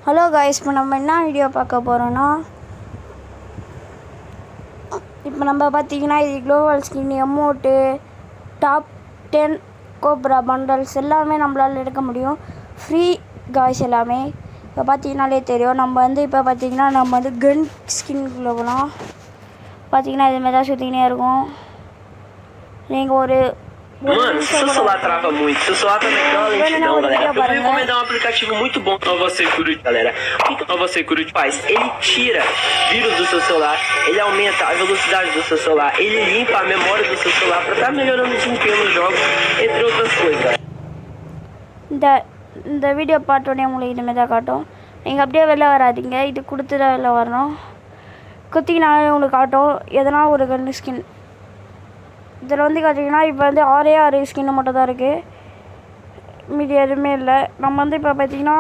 Hello guys, இப்போ நம்ம என்ன வீடியோ பார்க்க போகிறோன்னா, இப்போ நம்ம பார்த்தீங்கன்னா இது global skin emote top 10 cobra bundles எல்லாமே நம்மளால் எடுக்க முடியும். ஃப்ரீ காய்ஸ் எல்லாமே. இப்போ பார்த்தீங்கன்னாலே தெரியும். நம்ம இப்போ பார்த்தீங்கன்னா நம்ம கன் ஸ்கின்குள்ளே போகலாம். பார்த்தீங்கன்னா இதுமாதிரி தான் சுற்றிக்கினே இருக்கும். நீங்கள் ஒரு Mano, se seu celular trava muito, se seu celular tá naquela lentidão, galera, eu vou recomendar um aplicativo muito bom, Nova Security, galera. O que Nova Security faz? Ele tira vírus do seu celular, ele aumenta a velocidade do seu celular, ele limpa a memória do seu celular pra estar melhorando o desempenho nos jogos, entre outras coisas, galera. இந்த video பார்த்தோன்னே உங்களுக்கு இனிமேல் தான் காட்டும். நீங்கள் அப்படியே வெளில வராதிங்க, இது கொடுத்து தான் வெளில வரணும். குத்திங்கனாலே உங்களுக்கு காட்டும் எதனா ஒரு கன் ஸ்கின். இதில் பார்த்தீங்கன்னா இப்போ 6 ஸ்கின்னு மட்டும் தான் இருக்குது, மீதி எதுவுமே இல்லை. நம்ம இப்போ பார்த்தீங்கன்னா